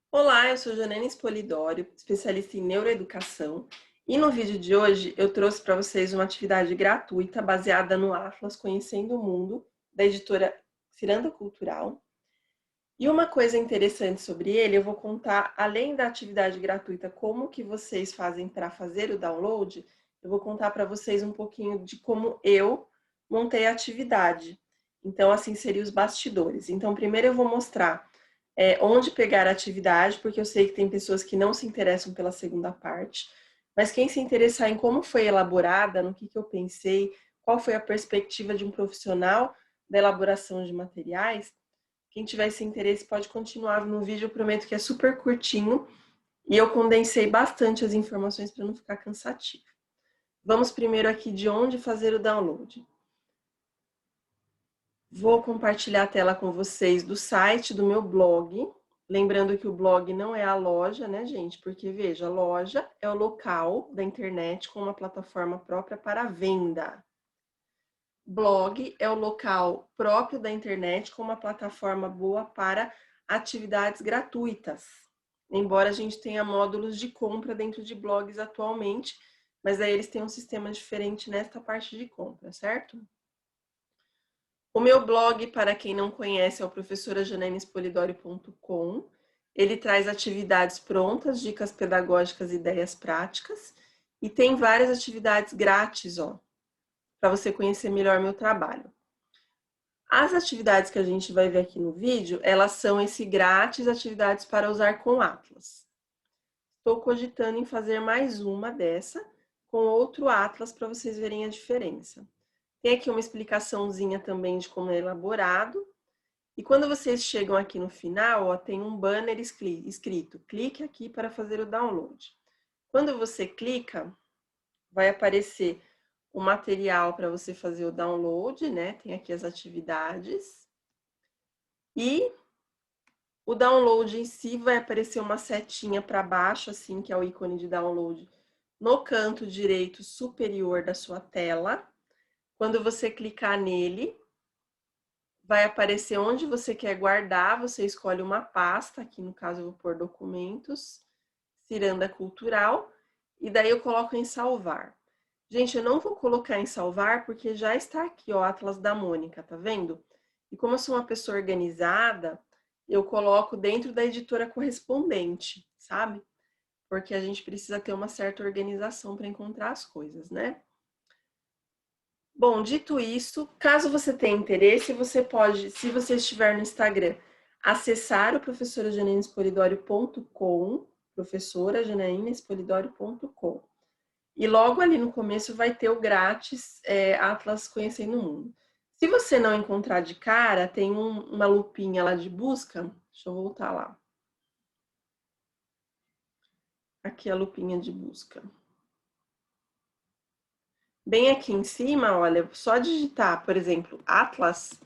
Olá, eu sou Janene Spolidório, especialista em neuroeducação, e no vídeo de hoje eu trouxe para vocês uma atividade gratuita baseada no Atlas Conhecendo o Mundo, da editora Ciranda Cultural. E uma coisa interessante sobre ele, eu vou contar, além da atividade gratuita, como que vocês fazem para fazer o download, eu vou contar para vocês um pouquinho de como eu montei a atividade. Então, assim, seriam os bastidores. Então, primeiro eu vou mostrar onde pegar a atividade, porque eu sei que tem pessoas que não se interessam pela segunda parte, mas quem se interessar em como foi elaborada, no que eu pensei, qual foi a perspectiva de um profissional da elaboração de materiais, quem tiver esse interesse pode continuar no vídeo, eu prometo que é super curtinho e eu condensei bastante as informações para não ficar cansativo. Vamos primeiro aqui de onde fazer o download. Vou compartilhar a tela com vocês do site do meu blog. Lembrando que o blog não é a loja, né, gente? Porque, veja, a loja é o local da internet com uma plataforma própria para venda. Blog é o local próprio da internet com uma plataforma boa para atividades gratuitas. Embora a gente tenha módulos de compra dentro de blogs atualmente, mas aí eles têm um sistema diferente nesta parte de compra, certo? O meu blog, para quem não conhece, é o professorajanenespolidório.com. Ele traz atividades prontas, dicas pedagógicas e ideias práticas. E tem várias atividades grátis, ó, para você conhecer melhor meu trabalho. As atividades que a gente vai ver aqui no vídeo, elas são esse grátis, atividades para usar com Atlas. Estou cogitando em fazer mais uma dessa, com outro Atlas, para vocês verem a diferença. Tem aqui uma explicaçãozinha também de como é elaborado. E quando vocês chegam aqui no final, ó, tem um banner escrito, clique aqui para fazer o download. Quando você clica, vai aparecer o material para você fazer o download, né? Tem aqui as atividades. E o download em si vai aparecer uma setinha para baixo, assim, que é o ícone de download, no canto direito superior da sua tela. Quando você clicar nele, vai aparecer onde você quer guardar, você escolhe uma pasta, aqui no caso eu vou pôr documentos, Ciranda Cultural, e daí eu coloco em salvar. Gente, eu não vou colocar em salvar porque já está aqui, ó, Atlas da Mônica, tá vendo? E como eu sou uma pessoa organizada, eu coloco dentro da editora correspondente, sabe? Porque a gente precisa ter uma certa organização para encontrar as coisas, né? Bom, dito isso, caso você tenha interesse, você pode, se você estiver no Instagram, acessar o professorajaneinespolidório.com, professorajaneinespolidório.com. E logo ali no começo vai ter o grátis Atlas Conhecendo o Mundo. Se você não encontrar de cara, tem uma lupinha lá de busca. Deixa eu voltar lá. Aqui a lupinha de busca. Bem aqui em cima, olha, só digitar, por exemplo, Atlas,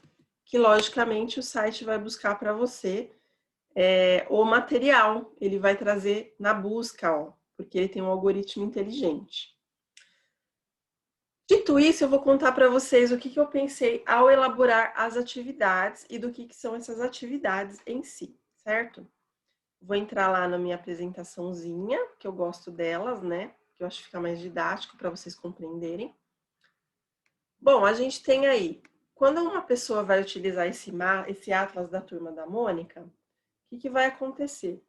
que logicamente o site vai buscar para você o material. Ele vai trazer na busca, ó, porque ele tem um algoritmo inteligente. Dito isso, eu vou contar para vocês o que eu pensei ao elaborar as atividades e do que são essas atividades em si, certo? Vou entrar lá na minha apresentaçãozinha, que eu gosto delas, né? Que eu acho que fica mais didático para vocês compreenderem. Bom, a gente tem aí, quando uma pessoa vai utilizar esse Atlas da Turma da Mônica, o que vai acontecer?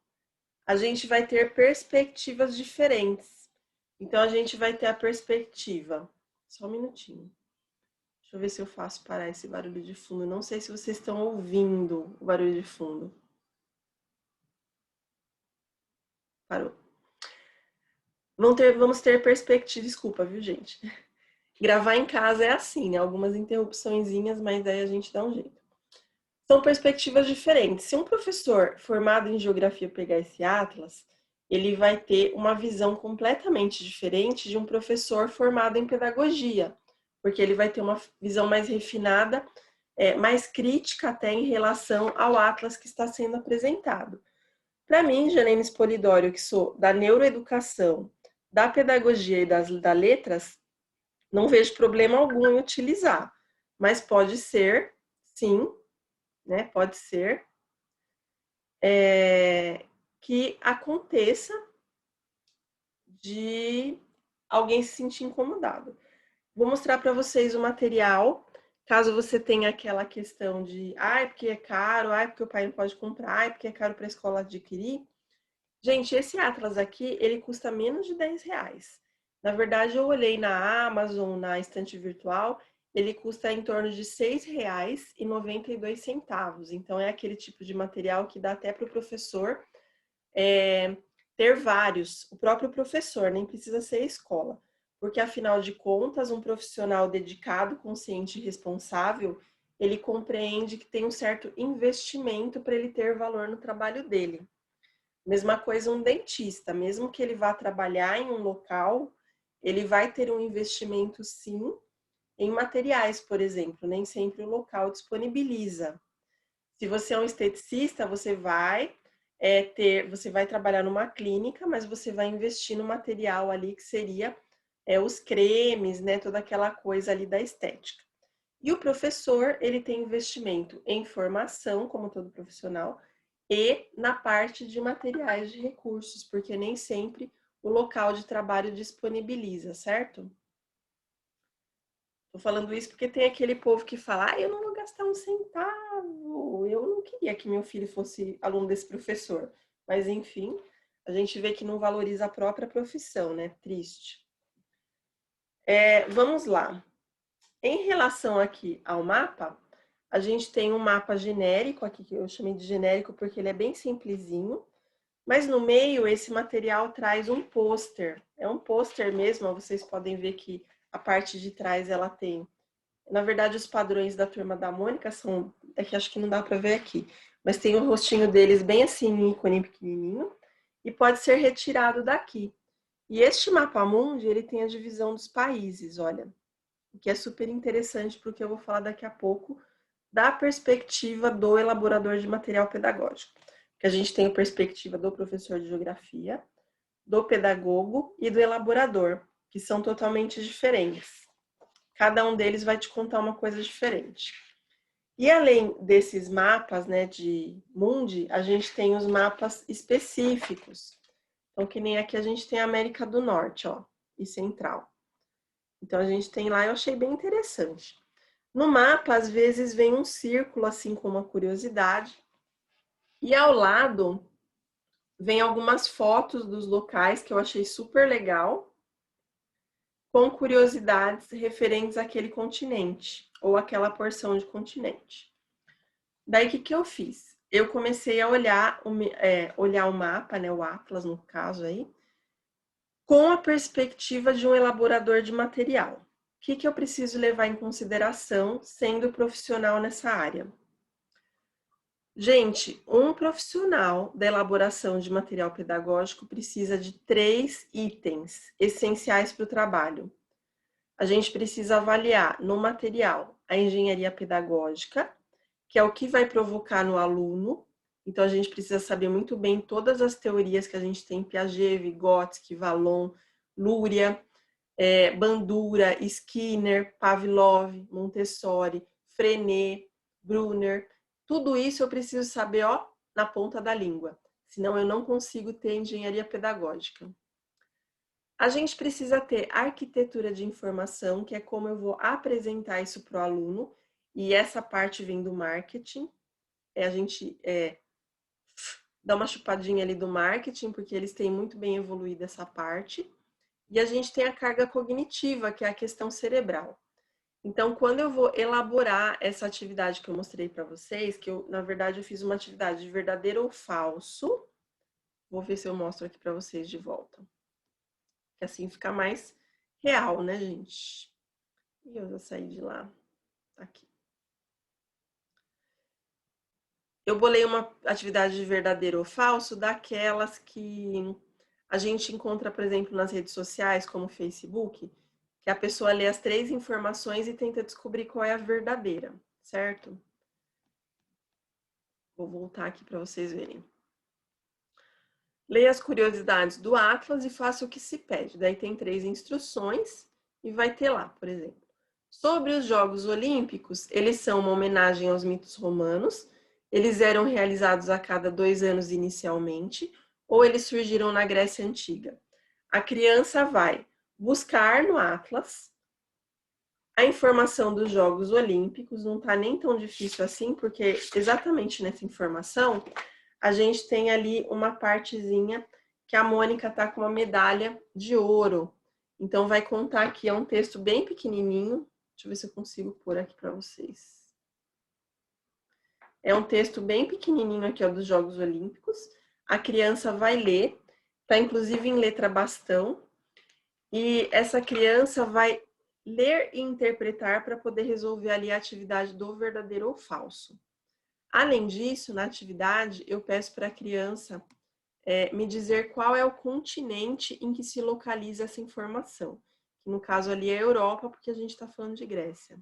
A gente vai ter perspectivas diferentes. Então, a gente vai ter a perspectiva. Só um minutinho. Deixa eu ver se eu faço parar esse barulho de fundo. Não sei se vocês estão ouvindo o barulho de fundo. Parou. Vamos ter perspectiva. Desculpa, viu, gente? Gravar em casa é assim, né? Algumas interrupçõezinhas, mas daí a gente dá um jeito. São perspectivas diferentes. Se um professor formado em geografia pegar esse atlas, ele vai ter uma visão completamente diferente de um professor formado em pedagogia, porque ele vai ter uma visão mais refinada, mais crítica até em relação ao atlas que está sendo apresentado. Para mim, Janine Spolidório, que sou da neuroeducação, da pedagogia e das letras, não vejo problema algum em utilizar, mas pode ser, sim, né? Pode ser que aconteça de alguém se sentir incomodado. Vou mostrar para vocês o material, caso você tenha aquela questão de ai, porque é caro, ai, porque o pai não pode comprar, ai, porque é caro para a escola adquirir. Gente, esse Atlas aqui, ele custa menos de R$10. Na verdade, eu olhei na Amazon, na estante virtual, ele custa em torno de R$6,92. Então, é aquele tipo de material que dá até para o professor ter vários, o próprio professor, nem precisa ser a escola. Porque, afinal de contas, um profissional dedicado, consciente e responsável, ele compreende que tem um certo investimento para ele ter valor no trabalho dele. Mesma coisa um dentista, mesmo que ele vá trabalhar em um local, ele vai ter um investimento sim em materiais, por exemplo, nem sempre o local disponibiliza. Se você é um esteticista, você vai você vai trabalhar numa clínica, mas você vai investir no material ali que seria os cremes, né, toda aquela coisa ali da estética. E o professor, ele tem investimento em formação, como todo profissional, e na parte de materiais de recursos, porque nem sempre o local de trabalho disponibiliza, certo? Tô falando isso porque tem aquele povo que fala, eu não vou gastar um centavo, eu não queria que meu filho fosse aluno desse professor. Mas, enfim, a gente vê que não valoriza a própria profissão, né? Triste. Vamos lá. Em relação aqui ao mapa, a gente tem um mapa genérico aqui, que eu chamei de genérico porque ele é bem simplesinho, mas no meio esse material traz um pôster. É um pôster mesmo, ó, vocês podem ver que a parte de trás ela tem... Na verdade, os padrões da Turma da Mônica são... É que acho que não dá para ver aqui, mas tem o rostinho deles bem assim, um ícone pequenininho, e pode ser retirado daqui. E este mapa mundi, ele tem a divisão dos países, olha, o que é super interessante, porque eu vou falar daqui a pouco da perspectiva do elaborador de material pedagógico. Que a gente tem a perspectiva do professor de geografia, do pedagogo e do elaborador, que são totalmente diferentes. Cada um deles vai te contar uma coisa diferente. E além desses mapas, né, de mundi, a gente tem os mapas específicos. Então, que nem aqui a gente tem a América do Norte, ó, e Central. Então, a gente tem lá, eu achei bem interessante. No mapa, às vezes, vem um círculo, assim, com uma curiosidade. E ao lado, vem algumas fotos dos locais que eu achei super legal, com curiosidades referentes àquele continente, ou àquela porção de continente. Daí, o que eu fiz? Eu comecei a olhar o mapa, né, o Atlas, no caso aí, com a perspectiva de um elaborador de material. O que eu preciso levar em consideração sendo profissional nessa área? Gente, um profissional da elaboração de material pedagógico precisa de 3 itens essenciais para o trabalho. A gente precisa avaliar no material a engenharia pedagógica, que é o que vai provocar no aluno. Então, a gente precisa saber muito bem todas as teorias que a gente tem, Piaget, Vygotsky, Vallon, Luria, Bandura, Skinner, Pavlov, Montessori, Freinet, Brunner. Tudo isso eu preciso saber, ó, na ponta da língua. Senão eu não consigo ter engenharia pedagógica. A gente precisa ter arquitetura de informação, que é como eu vou apresentar isso para o aluno. E essa parte vem do marketing. A gente dá uma chupadinha ali do marketing, porque eles têm muito bem evoluído essa parte. E a gente tem a carga cognitiva, que é a questão cerebral. Então, quando eu vou elaborar essa atividade que eu mostrei para vocês, que eu, na verdade, eu fiz uma atividade de verdadeiro ou falso. Vou ver se eu mostro aqui para vocês de volta. Que assim fica mais real, né, gente? E eu já saí de lá. Aqui. Eu bolei uma atividade de verdadeiro ou falso daquelas que a gente encontra, por exemplo, nas redes sociais, como o Facebook, que a pessoa lê as 3 informações e tenta descobrir qual é a verdadeira, certo? Vou voltar aqui para vocês verem. Leia as curiosidades do Atlas e faça o que se pede. Daí tem 3 instruções e vai ter lá, por exemplo. Sobre os Jogos Olímpicos, eles são uma homenagem aos mitos romanos. Eles eram realizados a cada 2 anos inicialmente, ou eles surgiram na Grécia Antiga? A criança vai buscar no Atlas a informação dos Jogos Olímpicos, não está nem tão difícil assim, porque exatamente nessa informação a gente tem ali uma partezinha que a Mônica está com uma medalha de ouro. Então vai contar aqui, é um texto bem pequenininho. Deixa eu ver se eu consigo pôr aqui para vocês. É um texto bem pequenininho aqui, ó, dos Jogos Olímpicos. A criança vai ler, está inclusive em letra bastão. E essa criança vai ler e interpretar para poder resolver ali a atividade do verdadeiro ou falso. Além disso, na atividade, eu peço para a criança me dizer qual é o continente em que se localiza essa informação. Que no caso ali é a Europa, porque a gente está falando de Grécia.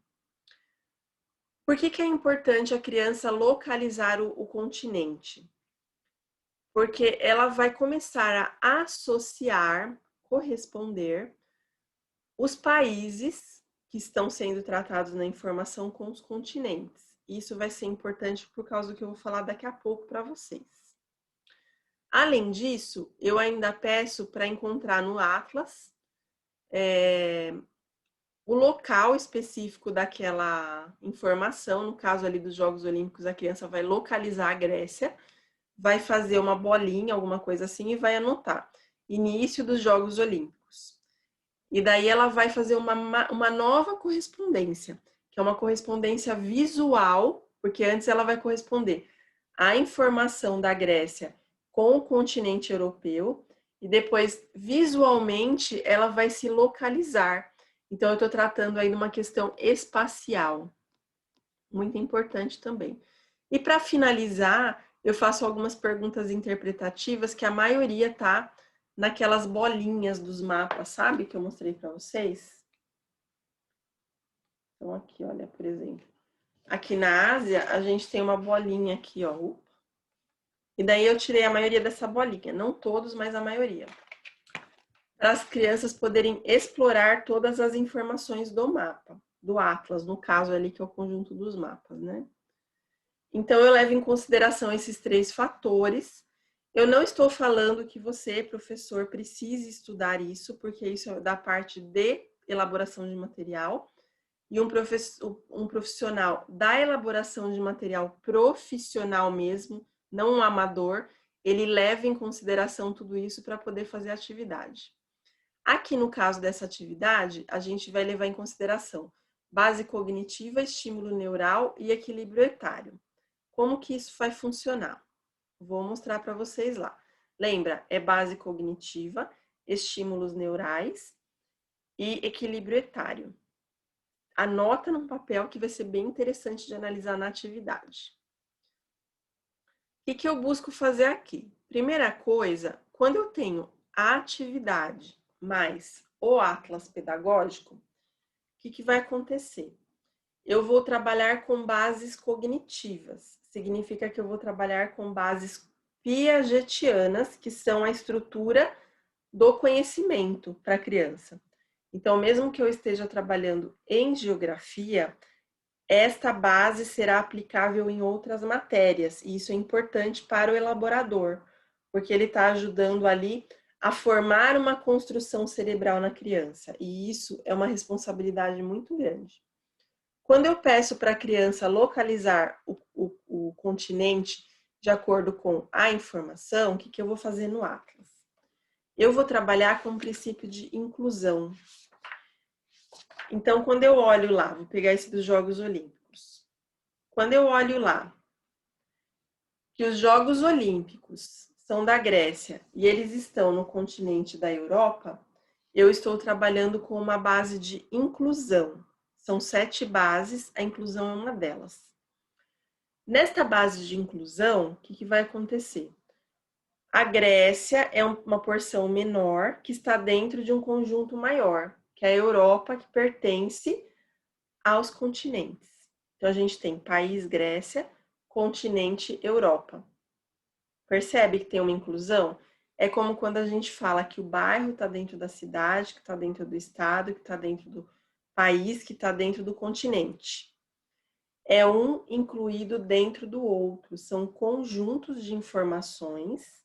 Por que é importante a criança localizar o continente? Porque ela vai começar a associar, corresponder, os países que estão sendo tratados na informação com os continentes. Isso vai ser importante por causa do que eu vou falar daqui a pouco para vocês. Além disso, eu ainda peço para encontrar no Atlas o local específico daquela informação. No caso ali dos Jogos Olímpicos, a criança vai localizar a Grécia, vai fazer uma bolinha, alguma coisa assim, e vai anotar. Início dos Jogos Olímpicos. E daí ela vai fazer uma nova correspondência, que é uma correspondência visual, porque antes ela vai corresponder a informação da Grécia com o continente europeu, e depois, visualmente, ela vai se localizar. Então, eu estou tratando aí de uma questão espacial, muito importante também. E para finalizar, eu faço algumas perguntas interpretativas, que a maioria tá naquelas bolinhas dos mapas, sabe? Que eu mostrei para vocês. Então, aqui, olha, por exemplo. Aqui na Ásia, a gente tem uma bolinha aqui, ó. E daí eu tirei a maioria dessa bolinha. Não todos, mas a maioria. Para as crianças poderem explorar todas as informações do mapa, do Atlas, no caso ali, que é o conjunto dos mapas, né? Então, eu levo em consideração esses 3 fatores. Eu não estou falando que você, professor, precise estudar isso, porque isso é da parte de elaboração de material. E um profissional da elaboração de material profissional mesmo, não um amador, ele leva em consideração tudo isso para poder fazer a atividade. Aqui no caso dessa atividade, a gente vai levar em consideração base cognitiva, estímulo neural e equilíbrio etário. Como que isso vai funcionar? Vou mostrar para vocês lá. Lembra, é base cognitiva, estímulos neurais e equilíbrio etário. Anota num papel que vai ser bem interessante de analisar na atividade. O que eu busco fazer aqui? Primeira coisa, quando eu tenho a atividade mais o atlas pedagógico, o que vai acontecer? Eu vou trabalhar com bases cognitivas. Significa que eu vou trabalhar com bases piagetianas, que são a estrutura do conhecimento para a criança. Então, mesmo que eu esteja trabalhando em geografia, esta base será aplicável em outras matérias, e isso é importante para o elaborador, porque ele está ajudando ali a formar uma construção cerebral na criança, e isso é uma responsabilidade muito grande. Quando eu peço para a criança localizar o continente de acordo com a informação, o que eu vou fazer no Atlas? Eu vou trabalhar com o princípio de inclusão. Então, quando eu olho lá, vou pegar esse dos Jogos Olímpicos. Quando eu olho lá que os Jogos Olímpicos são da Grécia e eles estão no continente da Europa, eu estou trabalhando com uma base de inclusão. São 7 bases, a inclusão é uma delas. Nesta base de inclusão, o que vai acontecer? A Grécia é uma porção menor que está dentro de um conjunto maior, que é a Europa, que pertence aos continentes. Então, a gente tem país Grécia, continente Europa. Percebe que tem uma inclusão? É como quando a gente fala que o bairro está dentro da cidade, que está dentro do estado, que está dentro do país, que está dentro do continente. É um incluído dentro do outro. São conjuntos de informações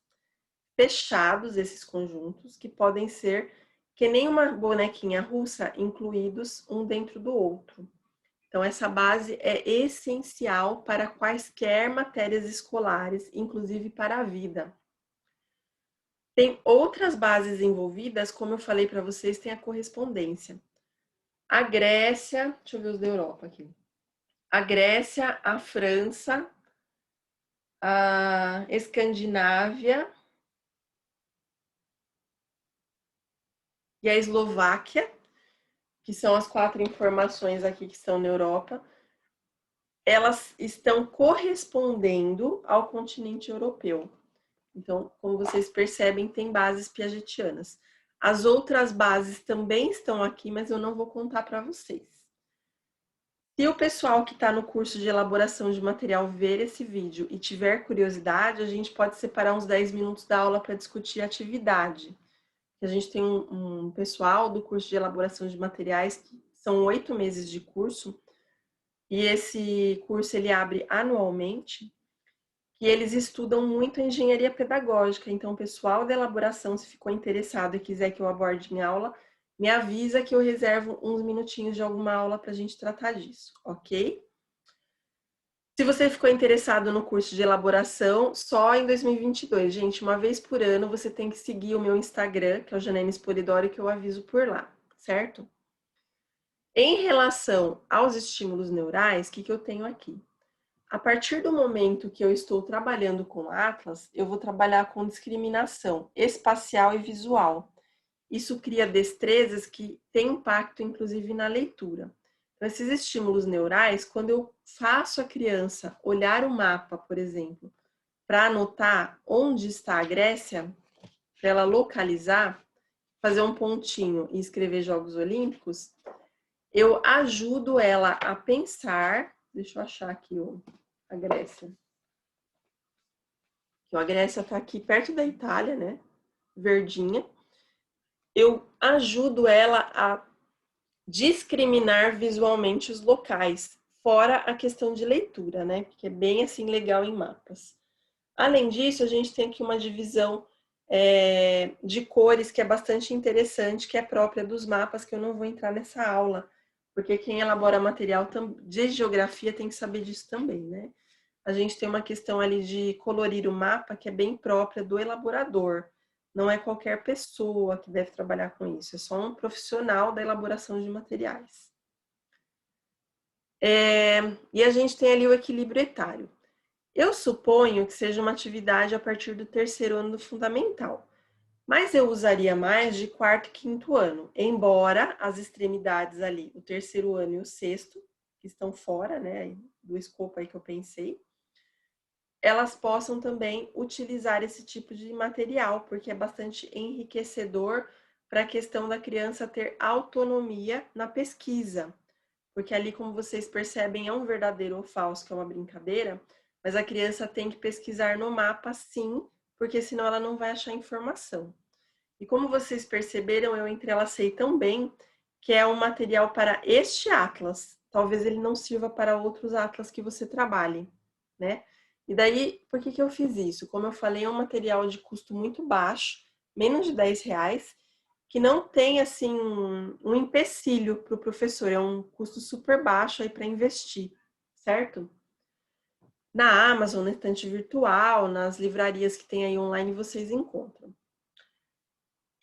fechados esses conjuntos, que podem ser que nem uma bonequinha russa, incluídos um dentro do outro. Então, essa base é essencial para quaisquer matérias escolares, inclusive para a vida. Tem outras bases envolvidas, como eu falei para vocês, tem a correspondência. A Grécia, deixa eu ver os da Europa aqui. A Grécia, a França, a Escandinávia e a Eslováquia, que são as 4 informações aqui que estão na Europa, elas estão correspondendo ao continente europeu. Então, como vocês percebem, tem bases piagetianas. As outras bases também estão aqui, mas eu não vou contar para vocês. Se o pessoal que está no curso de elaboração de material ver esse vídeo e tiver curiosidade, a gente pode separar uns 10 minutos da aula para discutir a atividade. A gente tem um pessoal do curso de elaboração de materiais, que são 8 meses de curso, e esse curso ele abre anualmente, e eles estudam muito engenharia pedagógica. Então, o pessoal da elaboração, se ficou interessado e quiser que eu aborde em aula, me avisa que eu reservo uns minutinhos de alguma aula para a gente tratar disso, ok? Se você ficou interessado no curso de elaboração, só em 2022, gente, uma vez por ano você tem que seguir o meu Instagram, que é o Janene Spolidori, que eu aviso por lá, certo? Em relação aos estímulos neurais, o que eu tenho aqui? A partir do momento que eu estou trabalhando com Atlas, eu vou trabalhar com discriminação espacial e visual. Isso cria destrezas que têm impacto, inclusive, na leitura. Então, esses estímulos neurais, quando eu faço a criança olhar o mapa, por exemplo, para anotar onde está a Grécia, para ela localizar, fazer um pontinho e escrever Jogos Olímpicos, eu ajudo ela a pensar. Deixa eu achar aqui a Grécia. A Grécia está aqui perto da Itália, né? Verdinha. Eu ajudo ela a discriminar visualmente os locais, fora a questão de leitura, né? Que é bem assim legal em mapas. Além disso, a gente tem aqui uma divisão de cores que é bastante interessante, que é própria dos mapas, que eu não vou entrar nessa aula, porque quem elabora material de geografia tem que saber disso também, né? A gente tem uma questão ali de colorir o mapa que é bem própria do elaborador. Não é qualquer pessoa que deve trabalhar com isso, é só um profissional da elaboração de materiais. E a gente tem ali o equilíbrio etário. Eu suponho que seja uma atividade a partir do 3º ano do fundamental, mas eu usaria mais de 4º e 5º ano, embora as extremidades ali, o 3º ano e o 6º, que estão fora, né, do escopo aí que eu pensei, elas possam também utilizar esse tipo de material, porque é bastante enriquecedor para a questão da criança ter autonomia na pesquisa. Porque ali, como vocês percebem, é um verdadeiro ou falso, que é uma brincadeira, mas a criança tem que pesquisar no mapa sim, porque senão ela não vai achar informação. E como vocês perceberam, eu entrelacei tão bem que é um material para este atlas. Talvez ele não sirva para outros atlas que você trabalhe, né? E daí, por que eu fiz isso? Como eu falei, é um material de custo muito baixo, menos de R$10, que não tem, assim, um empecilho para o professor. É um custo super baixo aí para investir, certo? Na Amazon, na estante virtual, nas livrarias que tem aí online, vocês encontram.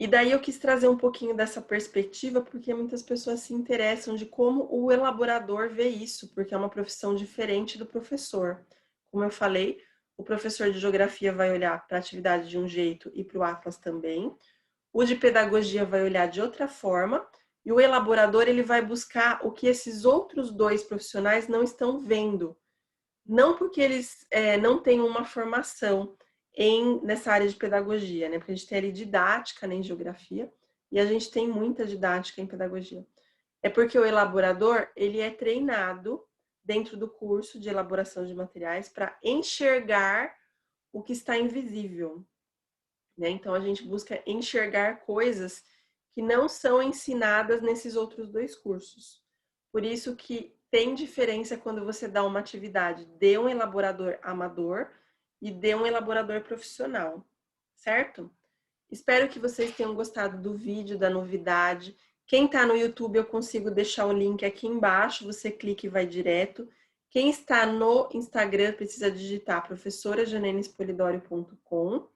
E daí eu quis trazer um pouquinho dessa perspectiva, porque muitas pessoas se interessam de como o elaborador vê isso, porque é uma profissão diferente do professor. Como eu falei, o professor de geografia vai olhar para a atividade de um jeito e para o Atlas também. O de pedagogia vai olhar de outra forma. E o elaborador ele vai buscar o que esses outros 2 profissionais não estão vendo. Não porque eles não tenham uma formação nessa área de pedagogia, né? Porque a gente tem ali didática, né, em geografia, e a gente tem muita didática em pedagogia. É porque o elaborador, ele é treinado dentro do curso de elaboração de materiais para enxergar o que está invisível, né? Então, a gente busca enxergar coisas que não são ensinadas nesses outros 2 cursos. Por isso que tem diferença quando você dá uma atividade de um elaborador amador e de um elaborador profissional, certo? Espero que vocês tenham gostado do vídeo, da novidade. Quem está no YouTube, eu consigo deixar o link aqui embaixo, você clica e vai direto. Quem está no Instagram precisa digitar professorajanenespolidorio.com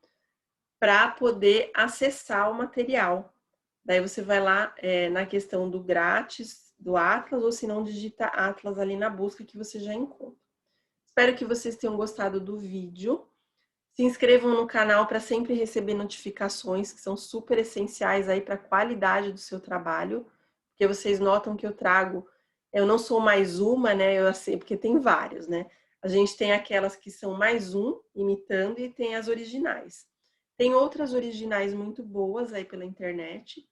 para poder acessar o material. Daí você vai lá na questão do grátis, do Atlas, ou se não, digita Atlas ali na busca que você já encontra. Espero que vocês tenham gostado do vídeo. Se inscrevam no canal para sempre receber notificações, que são super essenciais aí para a qualidade do seu trabalho, porque vocês notam que eu não sou mais uma, né? Eu sei, porque tem vários, né? A gente tem aquelas que são mais um, imitando, e tem as originais. Tem outras originais muito boas aí pela internet,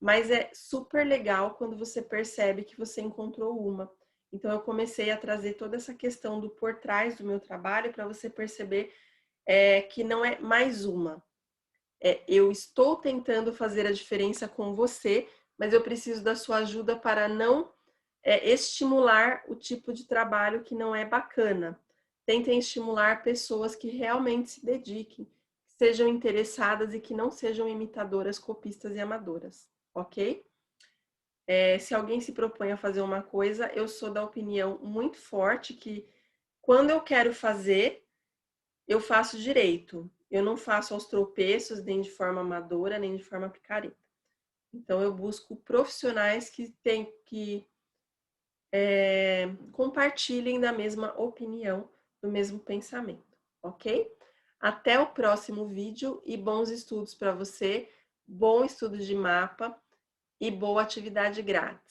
mas é super legal quando você percebe que você encontrou uma. Então eu comecei a trazer toda essa questão do por trás do meu trabalho para você perceber que não é mais uma. Eu estou tentando fazer a diferença com você, mas eu preciso da sua ajuda para não estimular o tipo de trabalho que não é bacana. Tentem estimular pessoas que realmente se dediquem, que sejam interessadas e que não sejam imitadoras, copistas e amadoras, ok? Se alguém se propõe a fazer uma coisa, eu sou da opinião muito forte que quando eu quero fazer, eu faço direito. Eu não faço aos tropeços, nem de forma amadora, nem de forma picareta. Então, eu busco profissionais que compartilhem da mesma opinião, do mesmo pensamento, ok? Até o próximo vídeo e bons estudos para você, bom estudo de mapa e boa atividade grátis.